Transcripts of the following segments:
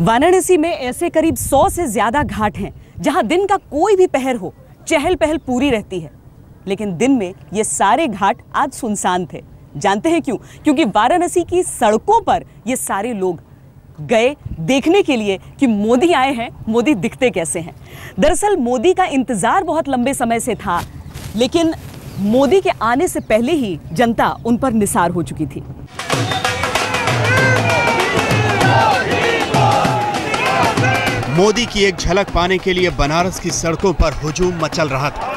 वाराणसी में ऐसे करीब 100 से ज्यादा घाट हैं जहां दिन का कोई भी पहर हो चहल पहल पूरी रहती है, लेकिन दिन में ये सारे घाट आज सुनसान थे। जानते हैं क्यों? क्योंकि वाराणसी की सड़कों पर ये सारे लोग गए देखने के लिए कि मोदी आए हैं, मोदी दिखते कैसे हैं। दरअसल मोदी का इंतजार बहुत लंबे समय से था, लेकिन मोदी के आने से पहले ही जनता उन पर निसार हो चुकी थी। मोदी की एक झलक पाने के लिए बनारस की सड़कों पर हुजूम मचल रहा था।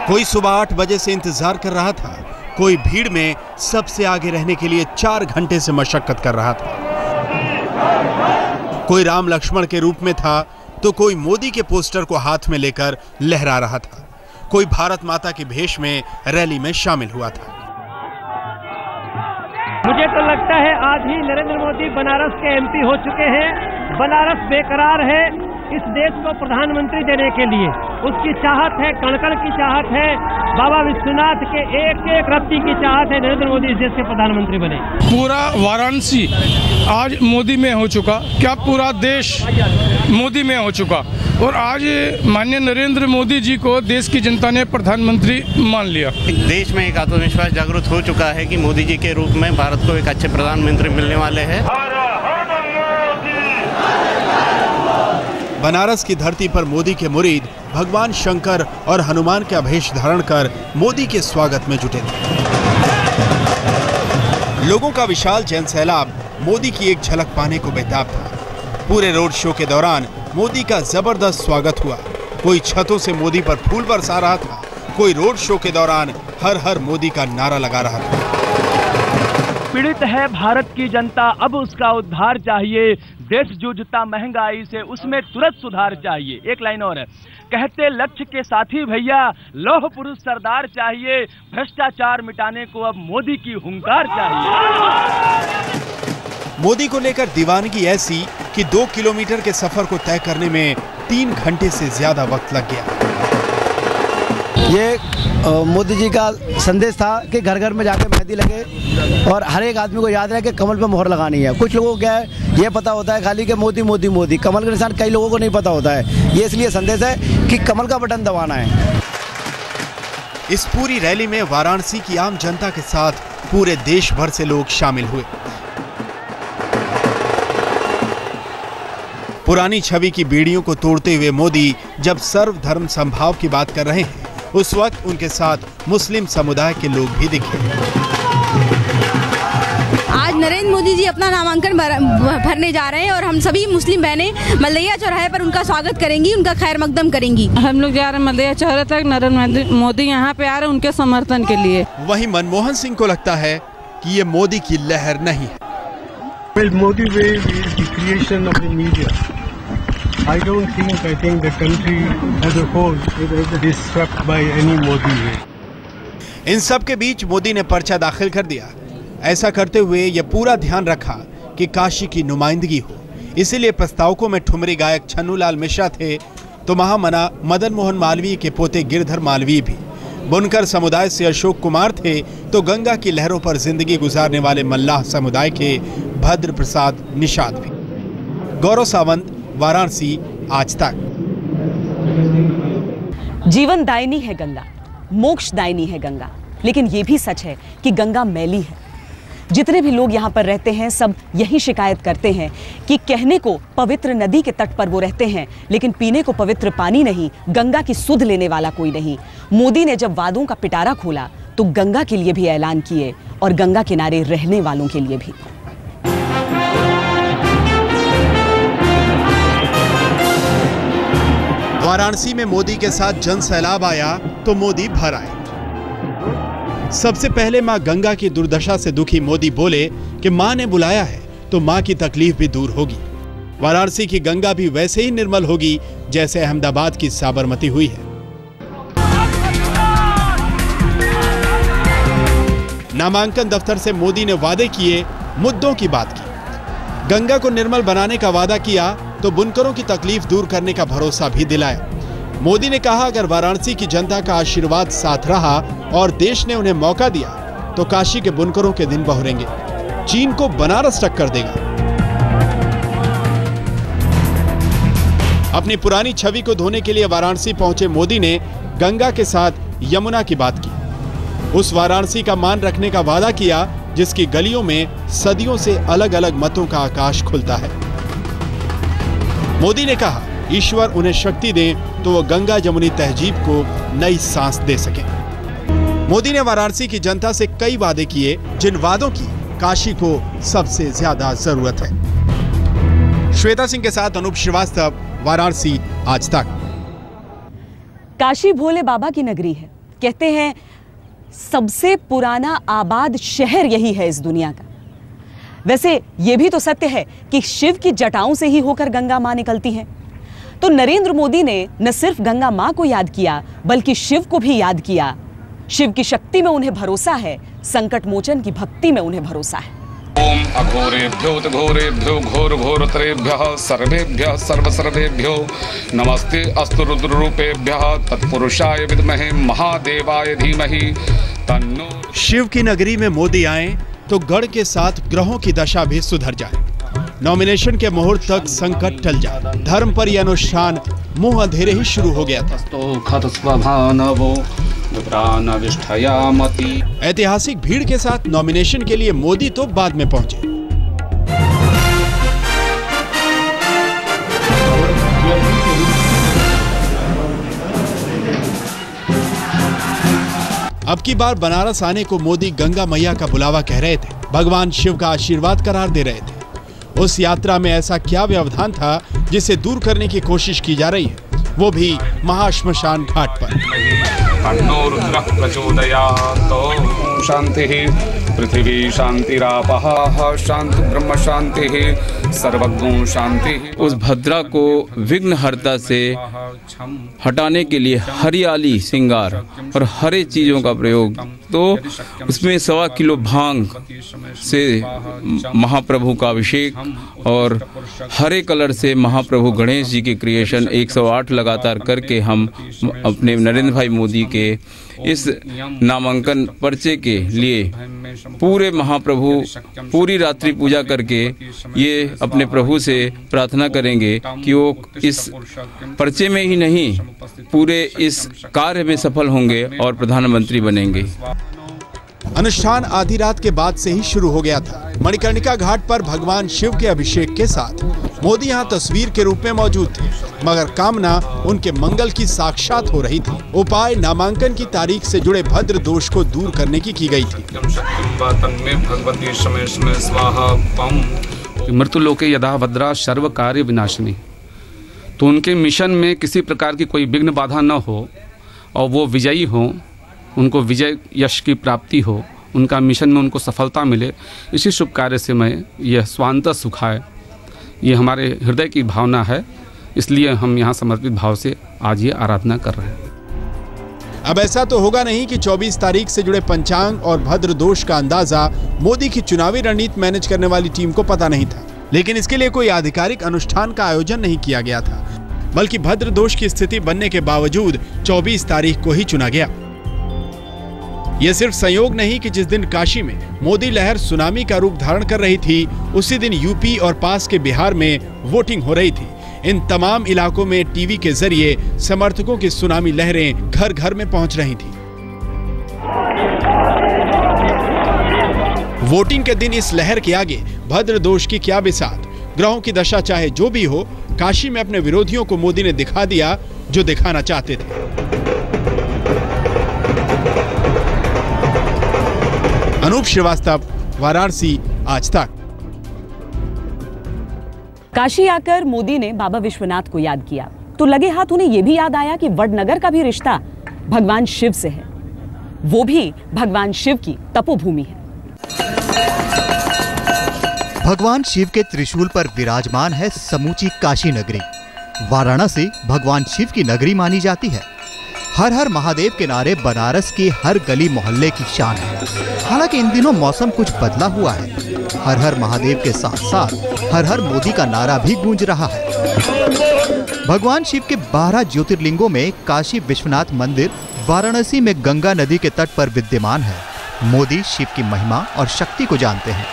कोई सुबह 8 बजे से इंतजार कर रहा था, कोई भीड़ में सबसे आगे रहने के लिए 4 घंटे से मशक्कत कर रहा था। कोई राम लक्ष्मण के रूप में था तो कोई मोदी के पोस्टर को हाथ में लेकर लहरा रहा था, कोई भारत माता के भेष में रैली में शामिल हुआ था। मुझे तो लगता है आज ही नरेंद्र मोदी बनारस के एमपी हो चुके हैं। बनारस बेकरार है इस देश को प्रधानमंत्री देने के लिए, उसकी चाहत है, कण-कण की चाहत है, बाबा विश्वनाथ के एक एक रत्ती की चाहत है नरेंद्र मोदी इस देश के प्रधानमंत्री बने। पूरा वाराणसी आज मोदी में हो चुका, क्या पूरा देश मोदी में हो चुका, और आज माननीय नरेंद्र मोदी जी को देश की जनता ने प्रधानमंत्री मान लिया। देश में एक आत्मविश्वास जागृत हो चुका है कि मोदी जी के रूप में भारत को एक अच्छे प्रधानमंत्री मिलने वाले हैं। बनारस की धरती पर मोदी के मुरीद भगवान शंकर और हनुमान के अभेश धारण कर मोदी के स्वागत में जुटे थे। लोगों का विशाल जन सैलाब मोदी की एक झलक पाने को बेताब था। पूरे रोड शो के दौरान मोदी का जबरदस्त स्वागत हुआ। कोई छतों से मोदी पर फूल बरसा रहा था, कोई रोड शो के दौरान हर हर मोदी का नारा लगा रहा था। पीड़ित है भारत की जनता, अब उसका उद्धार चाहिए, देश जूझता महंगाई से, उसमें तुरंत सुधार चाहिए। एक लाइन और है, कहते लक्ष्य के साथी भैया, लौह पुरुष सरदार चाहिए, भ्रष्टाचार मिटाने को अब मोदी की हुंकार चाहिए। मोदी को लेकर दीवानगी ऐसी कि 2 किलोमीटर के सफर को तय करने में 3 घंटे से ज्यादा वक्त लग गया। ये मोदी जी का संदेश था कि घर घर में जाकर मेहंदी लगे और हर एक आदमी को याद रहे कि कमल पे मोहर लगानी है। कुछ लोगों को क्या है, ये पता होता है खाली कि मोदी मोदी मोदी, कमल का निशान कई लोगों को नहीं पता होता है। ये इसलिए संदेश है कि कमल का बटन दबाना है। इस पूरी रैली में वाराणसी की आम जनता के साथ पूरे देश भर से लोग शामिल हुए। पुरानी छवि की बेड़ियों को तोड़ते हुए मोदी जब सर्वधर्म समभाव की बात कर रहे हैं, उस वक्त उनके साथ मुस्लिम समुदाय के लोग भी दिखे। आज नरेंद्र मोदी जी अपना नामांकन भरने जा रहे हैं और हम सभी मुस्लिम बहनें मलैया चौराहे पर उनका स्वागत करेंगी, उनका खैर मकदम करेंगी। हम लोग जा रहे हैं मलैया चौराहे तक, नरेंद्र मोदी यहाँ पे आ रहे हैं उनके समर्थन के लिए। वहीं मनमोहन सिंह को लगता है कि ये मोदी की लहर नहीं है। Modi wave is the creation of the media. I think the country as a whole is swept by any Modi wave. इन सब के बीच मोदी ने पर्चा दाखिल कर दिया। ऐसा करते हुए यह पूरा ध्यान रखा कि काशी की नुमाइंदगी हो। इसीलिए प्रस्तावकों में ठुमरी गायक छन्नूलाल मिश्रा थे, तो महामना मदन मोहन मालवीय के पोते गिरधर मालवीय भी। बुनकर समुदाय से अशोक कुमार थे, तो गंगा की लहरों पर जिंदगी गुजारने वाले मल्लाह समुदाय के भद्र प्रसाद निषाद भी। गौरव सावंत, वाराणसी, आज तक। जीवन दायिनी है गंगा, मोक्ष दायिनी है गंगा, लेकिन यह भी सच है कि गंगा मैली है। जितने भी लोग यहाँ पर रहते हैं सब यही शिकायत करते हैं कि कहने को पवित्र नदी के तट पर वो रहते हैं, लेकिन पीने को पवित्र पानी नहीं, गंगा की सुध लेने वाला कोई नहीं। मोदी ने जब वादों का पिटारा खोला तो गंगा के लिए भी ऐलान किए और गंगा किनारे रहने वालों के लिए भी। वाराणसी में मोदी के साथ जन सैलाब आया तो मोदी भर आए। सबसे पहले मां गंगा की दुर्दशा से दुखी मोदी बोले कि मां ने बुलाया है तो मां की तकलीफ भी दूर होगी। वाराणसी की गंगा भी वैसे ही निर्मल होगी जैसे अहमदाबाद की साबरमती हुई है। नामांकन दफ्तर से मोदी ने वादे किए, मुद्दों की बात की। गंगा को निर्मल बनाने का वादा किया तो बुनकरों की तकलीफ दूर करने का भरोसा भी दिलाया। मोदी ने कहा अगर वाराणसी की जनता का आशीर्वाद साथ रहा और देश ने उन्हें मौका दिया तो काशी के बुनकरों के दिन बहुरेंगे, चीन को बनारस टक्कर देगा। अपनी पुरानी छवि को धोने के लिए वाराणसी पहुंचे मोदी ने गंगा के साथ यमुना की बात की। उस वाराणसी का मान रखने का वादा किया जिसकी गलियों में सदियों से अलग अलग मतों का आकाश खुलता है। मोदी ने कहा ईश्वर उन्हें शक्ति दें तो वो गंगा जमुनी तहजीब को नई सांस दे सके। मोदी ने वाराणसी की जनता से कई वादे किए जिन वादों की काशी को सबसे ज्यादा जरूरत है। श्वेता सिंह के साथ अनूप श्रीवास्तव, वाराणसी आज तक। काशी भोले बाबा की नगरी है। कहते हैं सबसे पुराना आबाद शहर यही है इस दुनिया का। वैसे यह भी तो सत्य है कि शिव की जटाओं से ही होकर गंगा मां निकलती है। तो नरेंद्र मोदी ने न सिर्फ गंगा मां को याद किया बल्कि शिव को भी याद किया। शिव की शक्ति में उन्हें भरोसा है, संकट मोचन की भक्ति में उन्हें भरोसा है। ओम अघोरेभ्यो घोरेभ्यो घोर घोरतरेभ्यः सर्वेभ्यः सर्वसर्वेभ्यो नमस्ते अस्तु रुद्ररूपेभ्यः तत्पुरुषाय विद्महे महादेवाय धीमहि तन्नो। शिव की नगरी में मोदी आए तो गढ़ के साथ ग्रहों की दशा भी सुधर जाए, नॉमिनेशन के मुहूर्त तक संकट टल जाए। धर्म पर यह अनुष्ठान मुंह अंधेरे ही शुरू हो गया था। ऐतिहासिक भीड़ के साथ नॉमिनेशन के लिए मोदी तो बाद में पहुंचे। अब की बार बनारस आने को मोदी गंगा मैया का बुलावा कह रहे थे, भगवान शिव का आशीर्वाद करार दे रहे थे। उस यात्रा में ऐसा क्या व्यवधान था जिसे दूर करने की कोशिश की जा रही है, वो भी महाश्मशान घाट पर। शांति पृथ्वी शांतिरापः शांति ब्रह्म शांति सर्वगुण शांति। उस भद्रा को विघ्नहर्ता से हटाने के लिए हरियाली श्रृंगार और हरे चीजों का प्रयोग, तो उसमें 1.25 किलो भांग से महाप्रभु का अभिषेक और हरे कलर से महाप्रभु गणेश जी की क्रिएशन 108 लगातार करके हम अपने नरेंद्र भाई मोदी के इस नामांकन पर्चे के लिए पूरे महाप्रभु पूरी रात्रि पूजा करके ये अपने प्रभु से प्रार्थना करेंगे कि वो इस पर्चे में ही नहीं पूरे इस कार्य में सफल होंगे और प्रधानमंत्री बनेंगे। अनुष्ठान आधी रात के बाद से ही शुरू हो गया था। मणिकर्णिका घाट पर भगवान शिव के अभिषेक के साथ मोदी यहाँ तस्वीर के रूप में मौजूद थे, मगर कामना उनके मंगल की साक्षात हो रही थी। उपाय नामांकन की तारीख से जुड़े भद्र दोष को दूर करने की गई थी। मृत्युलोके यदा भद्रा सर्व कार्य विनाशिनी, तो उनके मिशन में किसी प्रकार की कोई विघ्न बाधा न हो और वो विजयी हो, उनको विजय यश की प्राप्ति हो, उनका मिशन में उनको सफलता मिले, इसी शुभ कार्य से मैं यह स्वांत सुखाए, ये हमारे हृदय की भावना है, इसलिए हम यहाँ समर्पित भाव से आज ये आराधना कर रहे हैं। अब ऐसा तो होगा नहीं कि 24 तारीख से जुड़े पंचांग और भद्र दोष का अंदाजा मोदी की चुनावी रणनीति मैनेज करने वाली टीम को पता नहीं था, लेकिन इसके लिए कोई आधिकारिक अनुष्ठान का आयोजन नहीं किया गया था, बल्कि भद्र दोष की स्थिति बनने के बावजूद 24 तारीख को ही चुना गया। यह सिर्फ संयोग नहीं कि जिस दिन काशी में मोदी लहर सुनामी का रूप धारण कर रही थी, उसी दिन यूपी और पास के बिहार में वोटिंग हो रही थी। इन तमाम इलाकों में टीवी के जरिए समर्थकों की सुनामी लहरें घर घर में पहुंच रही थी। वोटिंग के दिन इस लहर के आगे भद्र दोष की क्या बिसात, ग्रहों की दशा चाहे जो भी हो, काशी में अपने विरोधियों को मोदी ने दिखा दिया जो दिखाना चाहते थे। अनूप श्रीवास्तव, वाराणसी आज तक। काशी आकर मोदी ने बाबा विश्वनाथ को याद किया तो लगे हाथ उन्हें यह भी याद आया कि वडनगर का भी रिश्ता भगवान शिव से है, वो भी भगवान शिव की तपोभूमि है। भगवान शिव के त्रिशूल पर विराजमान है समूची काशी नगरी। वाराणसी भगवान शिव की नगरी मानी जाती है। हर हर महादेव के नारे बनारस की हर गली मोहल्ले की शान है। हालांकि इन दिनों मौसम कुछ बदला हुआ है। हर हर महादेव के साथ साथ हर हर मोदी का नारा भी गूंज रहा है। भगवान शिव के 12 ज्योतिर्लिंगों में काशी विश्वनाथ मंदिर वाराणसी में गंगा नदी के तट पर विद्यमान है। मोदी शिव की महिमा और शक्ति को जानते हैं।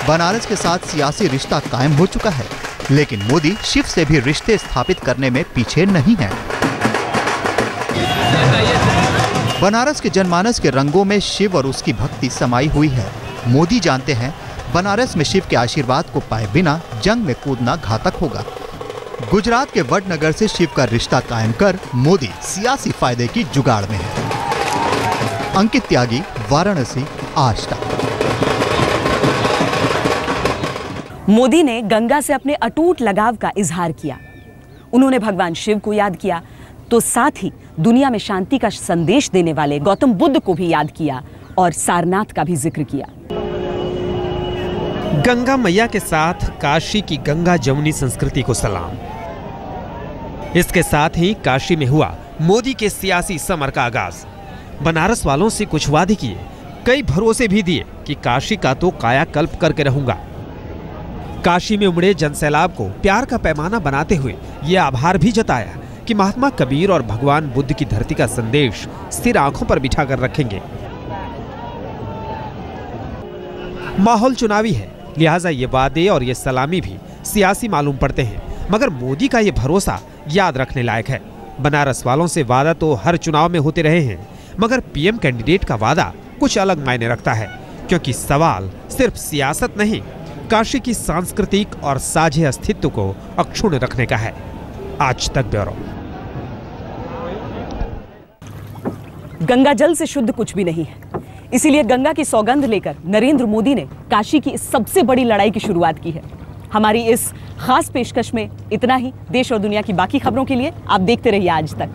बनारस के साथ सियासी रिश्ता कायम हो चुका है। लेकिन मोदी शिव से भी रिश्ते स्थापित करने में पीछे नहीं है। बनारस के जनमानस के रंगों में शिव और उसकी भक्ति समाई हुई है। मोदी जानते हैं बनारस में शिव के आशीर्वाद को पाए बिना जंग में कूदना घातक होगा। गुजरात के वडनगर से शिव का रिश्ता कायम कर मोदी सियासी फायदे की जुगाड़ में है। अंकित त्यागी, वाराणसी, आज तक। मोदी ने गंगा से अपने अटूट लगाव का इजहार किया। उन्होंने भगवान शिव को याद किया तो साथ ही दुनिया में शांति का संदेश देने वाले गौतम बुद्ध को भी याद किया और सारनाथ का भी जिक्र किया। गंगा मैया के साथ काशी की गंगा जमुनी संस्कृति को सलाम। इसके साथ ही काशी में हुआ मोदी के सियासी समर का आगाज। बनारस वालों से कुछ वादे किए, कई भरोसे भी दिए कि काशी का तो कायाकल्प करके रहूंगा। काशी में उमड़े जनसैलाब को प्यार का पैमाना बनाते हुए यह आभार भी जताया कि महात्मा कबीर और भगवान बुद्ध की धरती का संदेश स्थिर आंखों पर बिठाकर रखेंगे। माहौल चुनावी है, लिहाजा ये वादे और ये सलामी भी सियासी मालूम पड़ते हैं, मगर मोदी का ये भरोसा याद रखने लायक है। बनारस वालों से वादा तो हर चुनाव में होते रहे हैं, मगर पीएम कैंडिडेट का वादा कुछ अलग मायने रखता है, क्योंकि सवाल सिर्फ सियासत नहीं, काशी की सांस्कृतिक और साझे अस्तित्व को अक्षुण्ण रखने का है। आज तक ब्यूरो। गंगा जल से शुद्ध कुछ भी नहीं है, इसीलिए गंगा की सौगंध लेकर नरेंद्र मोदी ने काशी की इस सबसे बड़ी लड़ाई की शुरुआत की है। हमारी इस खास पेशकश में इतना ही। देश और दुनिया की बाकी खबरों के लिए आप देखते रहिए आज तक।